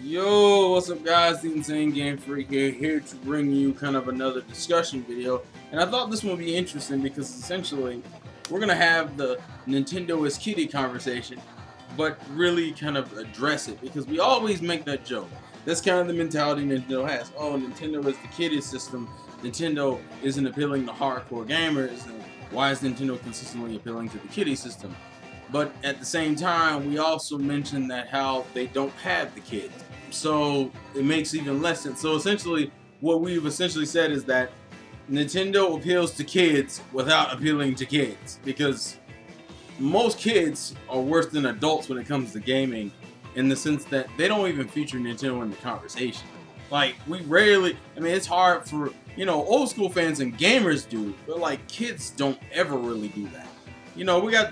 Yo, what's up guys, the Insane Game Freak here to bring you kind of another discussion video. And I thought this one would be interesting because essentially we're going to have the Nintendo is kiddie conversation, but really kind of address it because we always make that joke. That's kind of the mentality Nintendo has. Oh, Nintendo is the kiddie system. Nintendo isn't appealing to hardcore gamers. And why is Nintendo consistently appealing to the kiddie system? But at the same time, we also mentioned that how they don't have the kids. So it makes even less sense. So essentially, what we've essentially said is that Nintendo appeals to kids without appealing to kids. Because most kids are worse than adults when it comes to gaming, in the sense that they don't even feature Nintendo in the conversation. Like, we rarely, I mean, it's hard for, old school fans and gamers do, but like kids don't ever really do that. We got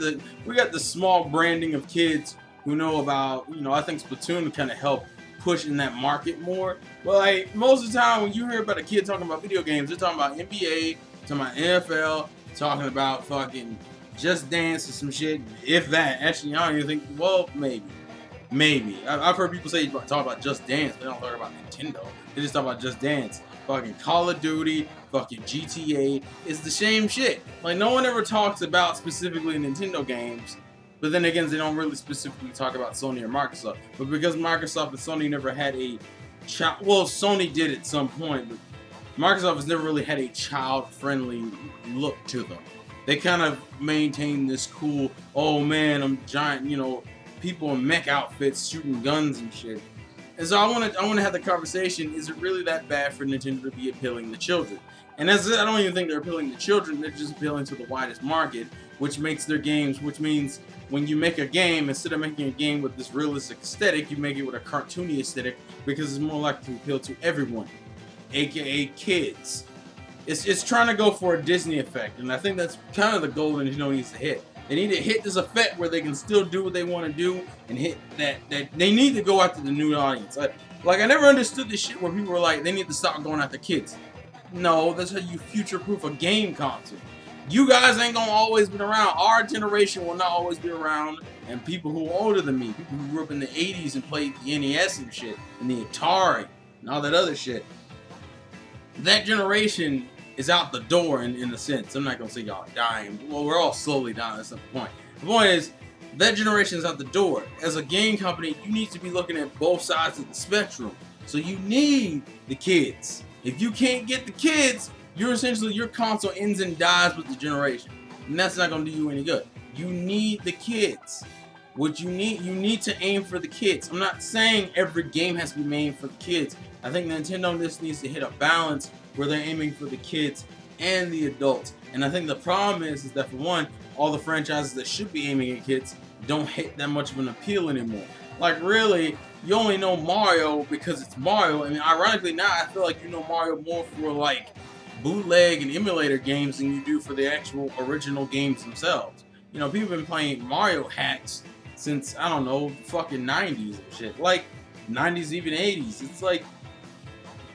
the small branding of kids who know about, I think Splatoon kind of helped push in that market more. But like most of the time when you hear about a kid talking about video games, they're talking about NBA, talking about NFL, talking about fucking Just Dance or some shit. If that, actually, I don't even think. Well, maybe. I've heard people say talk about Just Dance, but they don't talk about Nintendo. They just talk about Just Dance. Fucking Call of Duty, fucking GTA, it's the same shit. Like, no one ever talks about specifically Nintendo games, but then again, they don't really specifically talk about Sony or Microsoft. But because Microsoft and Sony never had a child, well, Sony did at some point, but Microsoft has never really had a child-friendly look to them. They kind of maintain this cool, oh man, I'm giant, people in mech outfits shooting guns and shit. And so I want to have the conversation, is it really that bad for Nintendo to be appealing to children? And as I don't even think they're appealing to children, they're just appealing to the widest market, which makes their games, which means when you make a game, instead of making a game with this realistic aesthetic, you make it with a cartoony aesthetic because it's more likely to appeal to everyone, aka kids. It's trying to go for a Disney effect, and I think that's kind of the goal that Nintendo needs to hit. They need to hit this effect where they can still do what they want to do and hit that they need to go after the new audience. I never understood this shit where people were like, they need to stop going after kids. No, that's how you future-proof a game console. You guys ain't gonna always be around. Our generation will not always be around, and people who are older than me, people who grew up in the 80s and played the NES and shit, and the Atari, and all that other shit, that generation is out the door in a sense. I'm not gonna say y'all dying. Well, we're all slowly dying. That's not the point. The point is, that generation is out the door. As a game company, you need to be looking at both sides of the spectrum. So you need the kids. If you can't get the kids, you're essentially, your console ends and dies with the generation. And that's not gonna do you any good. You need the kids. What you need to aim for the kids. I'm not saying every game has to be made for the kids. I think Nintendo just needs to hit a balance where they're aiming for the kids and the adults. And I think the problem is that for one, all the franchises that should be aiming at kids don't hit that much of an appeal anymore. Like really, you only know Mario because it's Mario. I mean, ironically now I feel like you know Mario more for like bootleg and emulator games than you do for the actual original games themselves. People have been playing Mario hacks since, I don't know, fucking 90s and shit. Like 90s, even 80s. It's like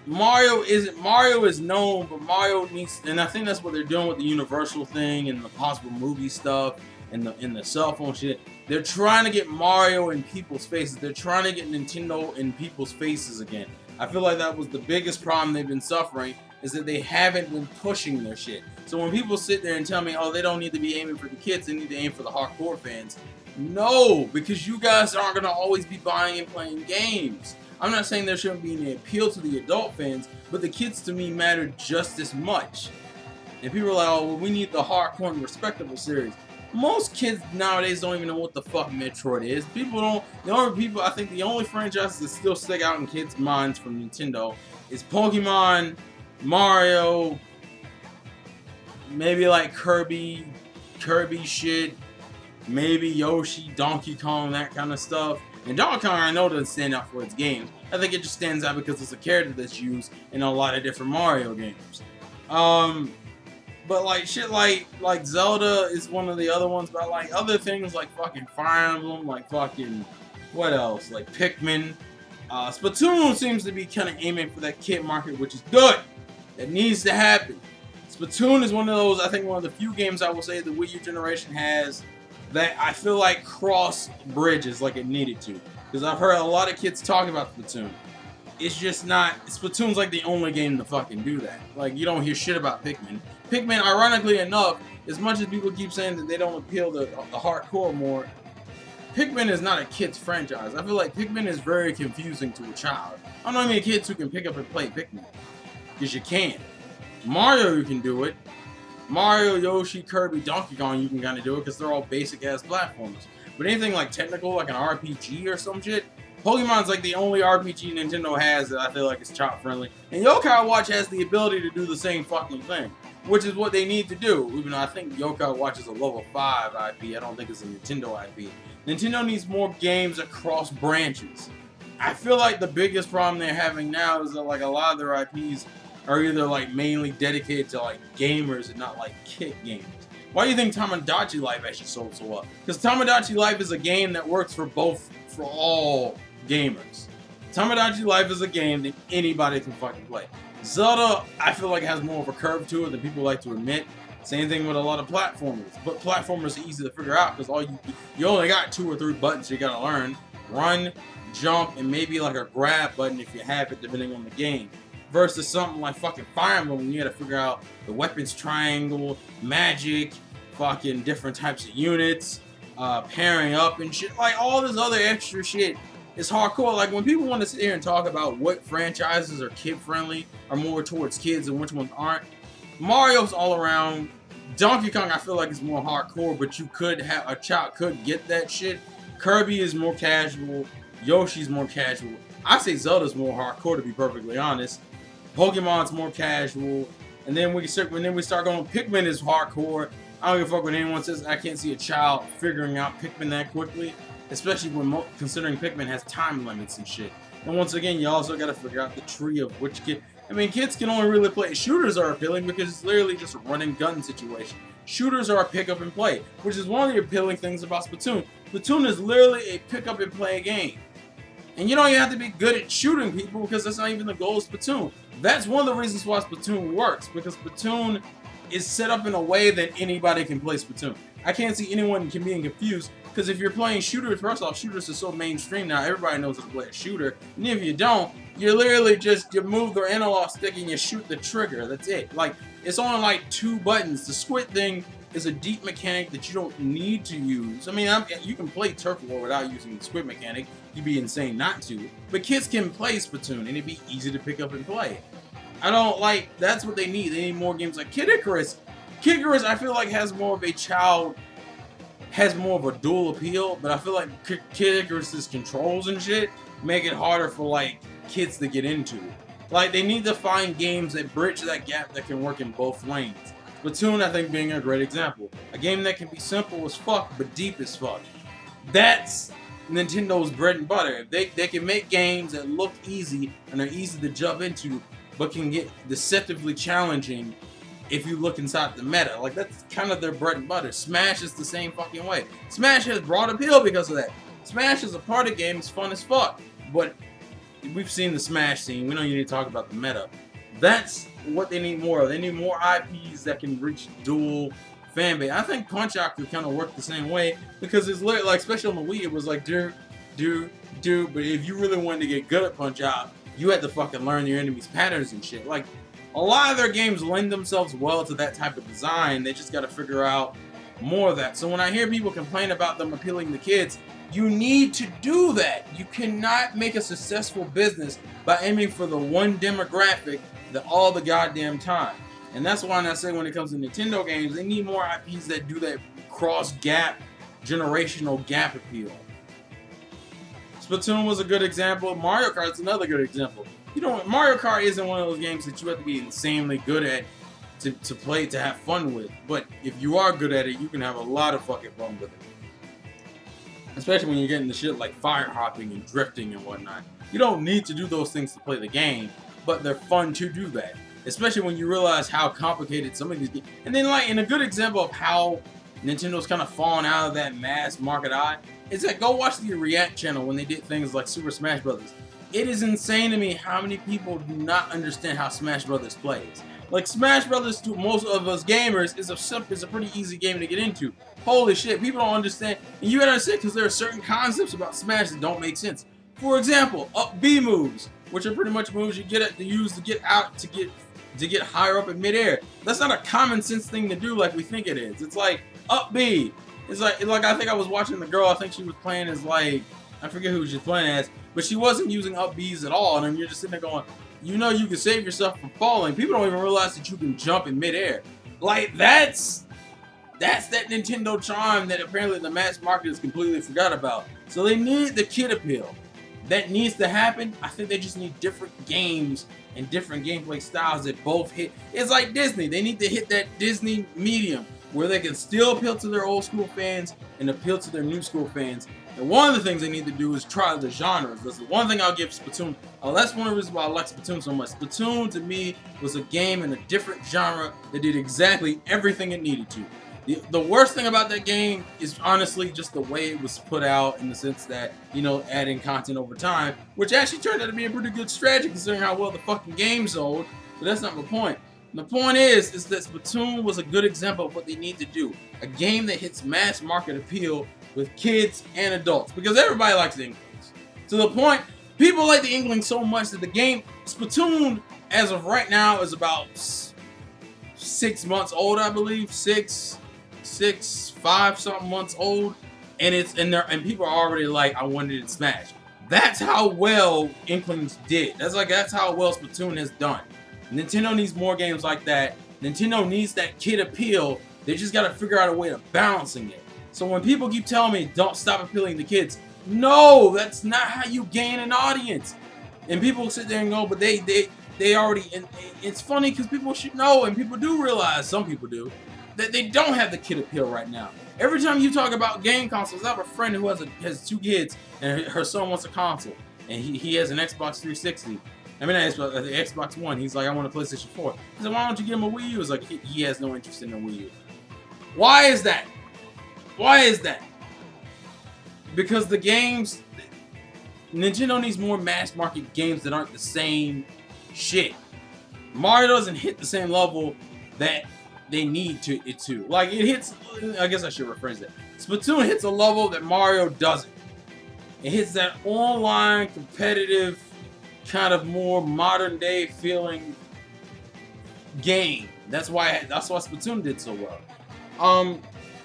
Mario is known, but Mario needs, and I think that's what they're doing with the Universal thing and the possible movie stuff and the cell phone shit. They're trying to get Mario in people's faces. They're trying to get Nintendo in people's faces again. I feel like that was the biggest problem they've been suffering, is that they haven't been pushing their shit. So when people sit there and tell me, oh, they don't need to be aiming for the kids, they need to aim for the hardcore fans. No, because you guys aren't going to always be buying and playing games. I'm not saying there shouldn't be any appeal to the adult fans, but the kids to me matter just as much. And people are like, oh, well, we need the hardcore and respectable series. Most kids nowadays don't even know what the fuck Metroid is. I think the only franchises that still stick out in kids' minds from Nintendo is Pokemon, Mario, maybe like Kirby shit, maybe Yoshi, Donkey Kong, that kind of stuff. And Donkey Kong, I know, doesn't stand out for its games. I think it just stands out because it's a character that's used in a lot of different Mario games. But like shit like Zelda is one of the other ones, but like other things like fucking Fire Emblem, like fucking, what else? Like Pikmin. Splatoon seems to be kind of aiming for that kid market, which is good. That needs to happen. Splatoon is one of those, I think one of the few games I will say the Wii U generation has that I feel like cross bridges like it needed to. because I've heard a lot of kids talk about Splatoon. It's just not. Splatoon's like the only game to fucking do that. Like, you don't hear shit about Pikmin. Pikmin, ironically enough, as much as people keep saying that they don't appeal to the hardcore more, Pikmin is not a kid's franchise. I feel like Pikmin is very confusing to a child. I don't know any kids who can pick up and play Pikmin, because you can. Mario, you can do it. Mario, Yoshi, Kirby, Donkey Kong, you can kind of do it because they're all basic ass platformers. But anything like technical, like an RPG or some shit, Pokemon's like the only RPG Nintendo has that I feel like is child friendly. And Yokai Watch has the ability to do the same fucking thing, which is what they need to do. Even though I think Yokai Watch is a level 5 IP, I don't think it's a Nintendo IP. Nintendo needs more games across branches. I feel like the biggest problem they're having now is that like a lot of their IPs are either like mainly dedicated to like gamers and not like kid gamers. Why do you think Tomodachi Life actually sold so well? Because Tomodachi Life is a game that works for all gamers. Tomodachi Life is a game that anybody can fucking play. Zelda, I feel like has more of a curve to it than people like to admit. Same thing with a lot of platformers. But platformers are easy to figure out because all you only got 2 or 3 buttons you gotta learn. Run, jump, and maybe like a grab button if you have it, depending on the game. Versus something like fucking Fire Emblem, when you gotta figure out the weapons triangle, magic, fucking different types of units, pairing up and shit. Like all this other extra shit is hardcore. Like when people want to sit here and talk about what franchises are kid friendly, are more towards kids and which ones aren't, Mario's all around. Donkey Kong I feel like is more hardcore, but you could have a child could get that shit. Kirby is more casual. Yoshi's more casual. I say Zelda's more hardcore, to be perfectly honest. Pokemon's more casual, and then we start going. Pikmin is hardcore. I don't give a fuck what anyone says. I can't see a child figuring out Pikmin that quickly, especially when considering Pikmin has time limits and shit. And once again, you also got to figure out the tree of which kid. I mean, kids can only really play. Shooters are appealing because it's literally just a run and gun situation. Shooters are a pick up and play, which is one of the appealing things about Splatoon. Splatoon is literally a pick up and play game. And you don't even have to be good at shooting people because that's not even the goal of Splatoon. That's one of the reasons why Splatoon works, because Splatoon is set up in a way that anybody can play Splatoon. I can't see anyone being confused, because if you're playing shooters, first off, shooters are so mainstream now, everybody knows how to play a shooter. And if you don't, you're literally just, you move the analog stick and you shoot the trigger. That's it. Like, it's only like 2 buttons. The squid thing is a deep mechanic that you don't need to use. I mean, you can play Turf War without using the squid mechanic. You'd be insane not to. But kids can play Splatoon, and it'd be easy to pick up and play. I don't like, that's what they need. They need more games like Kid Icarus. Kid Icarus, I feel like has more of a dual appeal, but I feel like Kid Icarus's controls and shit make it harder for like kids to get into. Like, they need to find games that bridge that gap that can work in both lanes. Splatoon, I think, being a great example. A game that can be simple as fuck, but deep as fuck. That's Nintendo's bread and butter. They can make games that look easy and are easy to jump into, but can get deceptively challenging if you look inside the meta. Like, that's kind of their bread and butter. Smash is the same fucking way. Smash has broad appeal because of that. Smash is a party game, it's fun as fuck. But we've seen the Smash scene, we don't need to talk about the meta. That's what they need more of. They need more IPs that can reach dual fanbase. I think Punch-Out could kind of work the same way, because it's literally, like, especially on the Wii, it was like, do, but if you really wanted to get good at Punch-Out, you had to fucking learn your enemy's patterns and shit. Like, a lot of their games lend themselves well to that type of design. They just got to figure out more of that. So when I hear people complain about them appealing to kids, you need to do that. You cannot make a successful business by aiming for the one demographic all the goddamn time. And that's why I say when it comes to Nintendo games, they need more IPs that do that cross-gap, generational gap appeal. Splatoon was a good example. Mario Kart's another good example. You know, Mario Kart isn't one of those games that you have to be insanely good at to play, to have fun with. But if you are good at it, you can have a lot of fucking fun with it. Especially when you're getting the shit like fire hopping and drifting and whatnot. You don't need to do those things to play the game, but they're fun to do that. Especially when you realize how complicated some of these games. And then, like, in a good example of how Nintendo's kind of fallen out of that mass market eye, is that go watch the React channel when they did things like Super Smash Brothers. It is insane to me how many people do not understand how Smash Brothers plays. Like Smash Brothers to most of us gamers is a pretty easy game to get into. Holy shit, people don't understand, and you gotta understand because there are certain concepts about Smash that don't make sense. For example, up B moves, which are pretty much moves you use to get out to get higher up in midair. That's not a common sense thing to do like we think it is. It's like up B. It's like I think I was watching the girl. I think she was playing as like I forget who she was playing as, but she wasn't using up Bs at all. And then you're just sitting there going, you know, you can save yourself from falling. People don't even realize that you can jump in midair. Like that's that Nintendo charm that apparently the mass market has completely forgot about. So they need the kid appeal. That needs to happen. I think they just need different games and different gameplay styles that both hit. It's like Disney. They need to hit that Disney medium where they can still appeal to their old school fans and appeal to their new school fans. And one of the things they need to do is try the genres. That's the one thing I'll give Splatoon. That's one of the reasons why I like Splatoon so much. Splatoon to me was a game in a different genre that did exactly everything it needed to. The worst thing about that game is honestly just the way it was put out, in the sense that, you know, adding content over time, which actually turned out to be a pretty good strategy considering how well the fucking game sold. But that's not the point. The point is that Splatoon was a good example of what they need to do. A game that hits mass market appeal with kids and adults, because everybody likes the Inklings. To the point, people like the Inklings so much that the game Splatoon, as of right now, is about 6 months old, I believe. 5 something months old, and it's in there, and people are already like, I wanted it smashed. That's how well Inklings did. That's how well Splatoon has done. Nintendo needs more games like that. Nintendo needs that kid appeal. They just gotta figure out a way of balancing it. So when people keep telling me don't stop appealing to kids, no, that's not how you gain an audience. And people sit there and go, but they already. And it's funny because people should know, and people do realize, some people do, that they don't have the kid appeal right now. Every time you talk about game consoles, I have a friend who has 2 kids, and her son wants a console, and he has an Xbox 360. I mean, the Xbox One. He's like, I want a PlayStation 4. He said, why don't you get him a Wii U? It's like, he has no interest in a Wii U. Why is that? Why is that? Because the games, Nintendo needs more mass market games that aren't the same shit. Mario doesn't hit the same level that they need it to. Like, it hits, I guess I should rephrase that. Splatoon hits a level that Mario doesn't. It hits that online, competitive, kind of more modern day feeling game. That's why Splatoon did so well.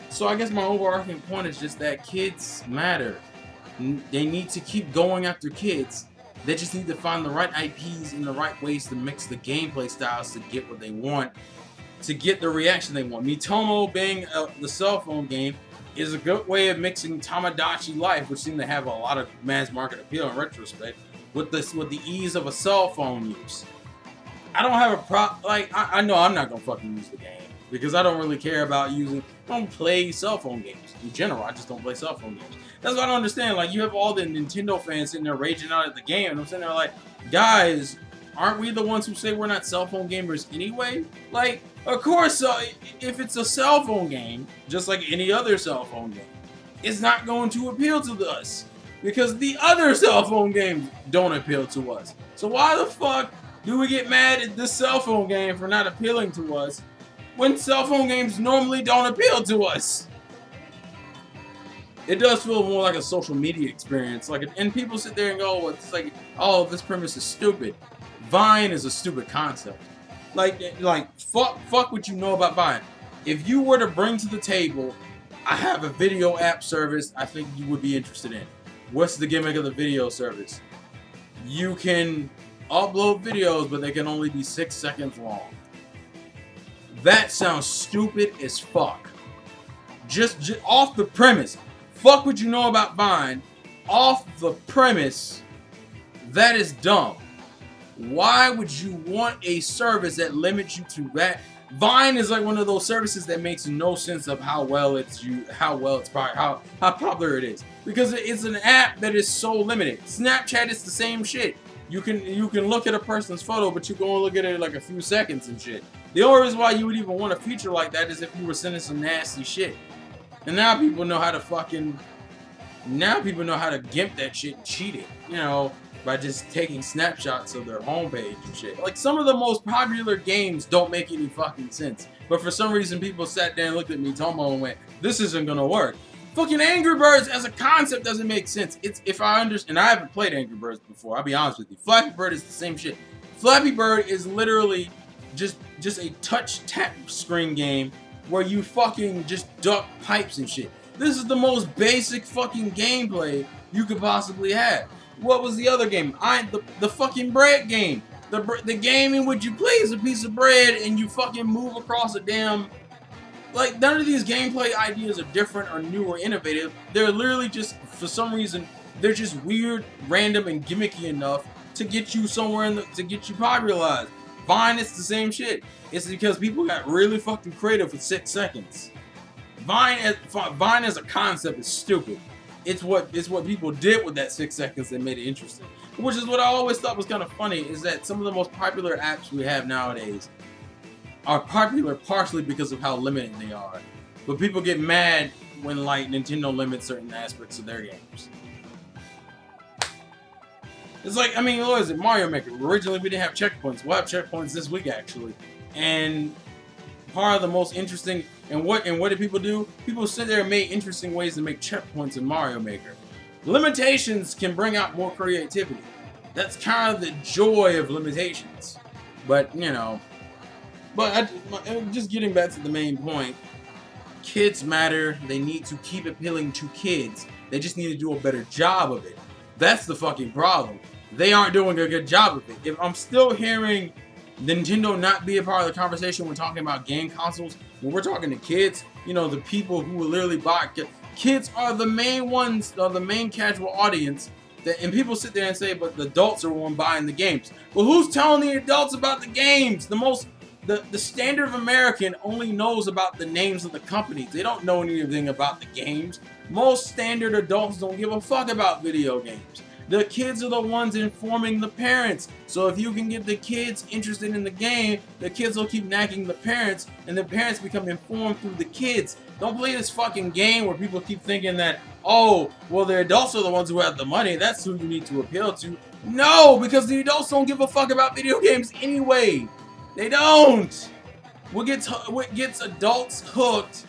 So I guess my overarching point is just that kids matter. They need to keep going after kids. They just need to find the right IPs and the right ways to mix the gameplay styles to get what they want, to get the reaction they want. Miitomo being the cell phone game is a good way of mixing Tamagotchi Life, which seemed to have a lot of mass market appeal in retrospect, with the ease of a cell phone use. I don't have a I know I'm not gonna fucking use the game because I don't really care about using. I don't play cell phone games in general. I just don't play cell phone games. That's what I don't understand. Like, you have all the Nintendo fans sitting there raging out at the game, and I'm sitting there like, guys, aren't we the ones who say we're not cell phone gamers anyway? Like, of course, if it's a cell phone game, just like any other cell phone game, it's not going to appeal to us because the other cell phone games don't appeal to us. So why the fuck do we get mad at this cell phone game for not appealing to us when cell phone games normally don't appeal to us? It does feel more like a social media experience. Like, and people sit there and go, it's like, oh, this premise is stupid. Vine is a stupid concept. Like fuck what you know about Vine. If you were to bring to the table, I have a video app service I think you would be interested in. What's the gimmick of the video service? You can upload videos, but they can only be 6 seconds long. That sounds stupid as fuck. Just off the premise. Fuck what you know about Vine. Off the premise, that is dumb. Why would you want a service that limits you to that? Vine is like one of those services that makes no sense of how popular it is, because it's an app that is so limited. Snapchat is the same shit. You can look at a person's photo, but you can only look at it like a few seconds and shit. The only reason why you would even want a feature like that is if you were sending some nasty shit. And now people know how to gimp that shit and cheat it. You know, by just taking snapshots of their homepage and shit. Like, some of the most popular games don't make any fucking sense. But for some reason, people sat there and looked at me, Tomo, and went, this isn't gonna work. Fucking Angry Birds as a concept doesn't make sense. It's, if I understand, and I haven't played Angry Birds before, I'll be honest with you. Flappy Bird is the same shit. Flappy Bird is literally just a touch tap screen game where you fucking just duck pipes and shit. This is the most basic fucking gameplay you could possibly have. What was the other game? The fucking bread game. The game in which you place a piece of bread and you fucking move across a damn... Like, none of these gameplay ideas are different or new or innovative. They're literally just, for some reason, they're just weird, random, and gimmicky enough to get you somewhere, to get you popularized. Vine, it's the same shit. It's because people got really fucking creative for 6 seconds. Vine as a concept is stupid. It's what people did with that 6 seconds that made it interesting. Which is what I always thought was kind of funny, is that some of the most popular apps we have nowadays are popular partially because of how limited they are. But people get mad when, like, Nintendo limits certain aspects of their games. It's like, I mean, what is it? Mario Maker. Originally, we didn't have checkpoints. We'll have checkpoints this week, actually. And part of the most interesting, and what did people do? People sit there and made interesting ways to make checkpoints in Mario Maker. Limitations can bring out more creativity. That's kind of the joy of limitations. But, you know, just getting back to the main point, kids matter. They need to keep appealing to kids. They just need to do a better job of it. That's the fucking problem. They aren't doing a good job of it. If I'm still hearing Nintendo not be a part of the conversation when talking about game consoles, when we're talking to kids, you know, the people who will literally buy... Kids are the main ones, are the main casual audience, and people sit there and say, but the adults are the one buying the games. Well, who's telling the adults about the games? The standard American only knows about the names of the companies. They don't know anything about the games. Most standard adults don't give a fuck about video games. The kids are the ones informing the parents. So if you can get the kids interested in the game, the kids will keep nagging the parents, and the parents become informed through the kids. Don't play this fucking game where people keep thinking that, oh, well, the adults are the ones who have the money. That's who you need to appeal to. No, because the adults don't give a fuck about video games anyway. They don't. What gets adults hooked,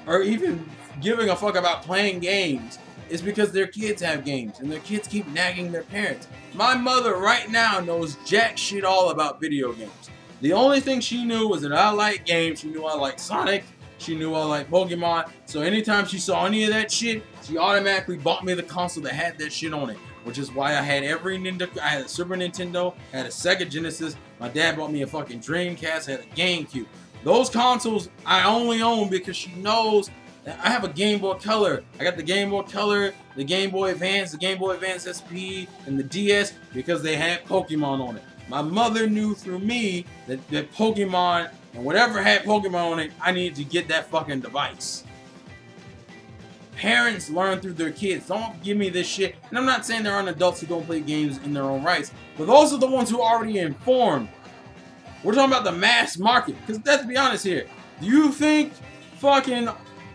or even giving a fuck about playing games, is because their kids have games, and their kids keep nagging their parents. My mother right now knows jack shit all about video games. The only thing she knew was that I like games. She knew I like Sonic. She knew I like Pokemon. So anytime she saw any of that shit, she automatically bought me the console that had that shit on it. Which is why I had every Nintendo. I had a Super Nintendo, I had a Sega Genesis. My dad bought me a fucking Dreamcast, I had a GameCube. Those consoles I only own because she knows that I have a Game Boy Color. I got the Game Boy Color, the Game Boy Advance, the Game Boy Advance SP, and the DS because they had Pokemon on it. My mother knew through me that Pokemon, and whatever had Pokemon on it, I needed to get that fucking device. Parents learn through their kids. Don't give me this shit. And I'm not saying there aren't adults who don't play games in their own rights, but those are the ones who are already informed. We're talking about the mass market. Because let's be honest here. Do you think fucking,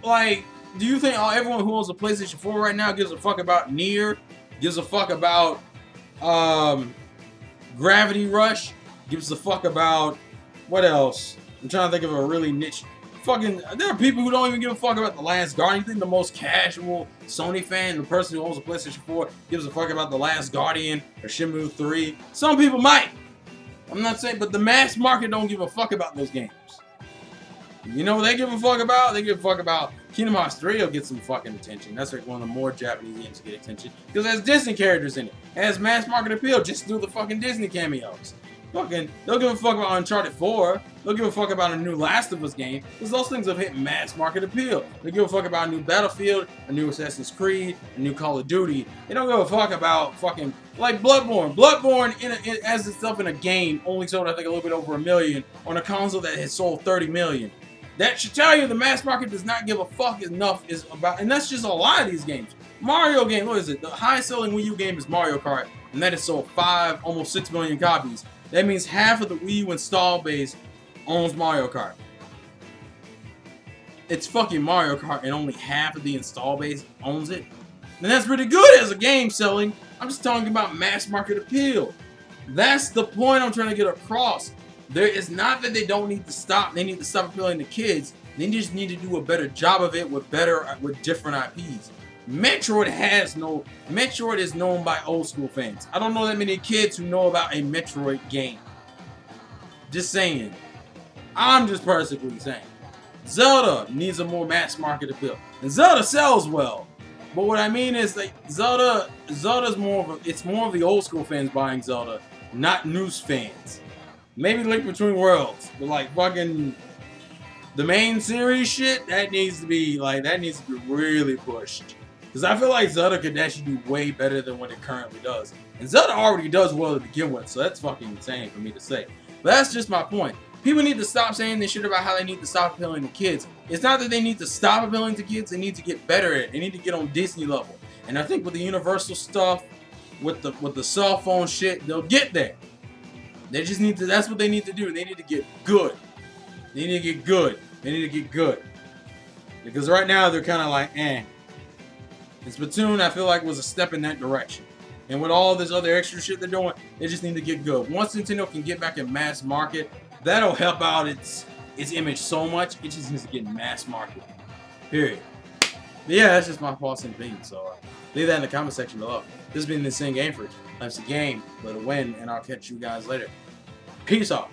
like, do you think everyone who owns a PlayStation 4 right now gives a fuck about Nier? Gives a fuck about Gravity Rush? Gives a fuck about, what else? I'm trying to think of a really niche. Fucking, there are people who don't even give a fuck about The Last Guardian. You think the most casual Sony fan, the person who owns a PlayStation 4, gives a fuck about The Last Guardian or Shenmue 3? Some people might. I'm not saying, but the mass market don't give a fuck about those games. You know what they give a fuck about? They give a fuck about Kingdom Hearts 3 will get some fucking attention. That's like one of the more Japanese games to get attention. Because it has Disney characters in it. It has mass market appeal just through the fucking Disney cameos. Fucking, they'll give a fuck about Uncharted 4. They'll give a fuck about a new Last of Us game. Because those things have hit mass market appeal. They give a fuck about a new Battlefield, a new Assassin's Creed, a new Call of Duty. They don't give a fuck about fucking, like Bloodborne. Bloodborne it has itself in a game only sold I think a little bit over 1 million on a console that has sold 30 million. That should tell you the mass market does not give a fuck enough is about, and that's just a lot of these games. Mario game, what is it? The highest selling Wii U game is Mario Kart, and that has sold almost 6 million copies. That means half of the Wii U install base owns Mario Kart. It's fucking Mario Kart, and only half of the install base owns it. And that's pretty good as a game selling. I'm just talking about mass market appeal. That's the point I'm trying to get across. There is not that they don't need to stop. They need to stop appealing to kids. They just need to do a better job of it with different IPs. Metroid is known by old school fans. I don't know that many kids who know about a Metroid game. Just saying. I'm just personally saying. Zelda needs a more mass market appeal. And Zelda sells well. But what I mean is, like, Zelda's more of the old school fans buying Zelda, not new fans. Maybe Link Between Worlds, but like fucking the main series shit, that needs to be really pushed. Because I feel like Zelda could actually do way better than what it currently does. And Zelda already does well to begin with, so that's fucking insane for me to say. But that's just my point. People need to stop saying this shit about how they need to stop appealing to kids. It's not that they need to stop appealing to kids, they need to get better at it. They need to get on Disney level. And I think with the Universal stuff, with the cell phone shit, they'll get there. They just need to, that's what they need to do. They need to get good. They need to get good. They need to get good. Because right now they're kind of like, eh. And Splatoon, I feel like, was a step in that direction. And with all this other extra shit they're doing, they just need to get good. Once Nintendo can get back in mass market, that'll help out its image so much. It just needs to get mass market. Period. But yeah, that's just my false opinion. So leave that in the comment section below. This has been the Insane Game Freak. That's the game, let it win, and I'll catch you guys later. Peace out.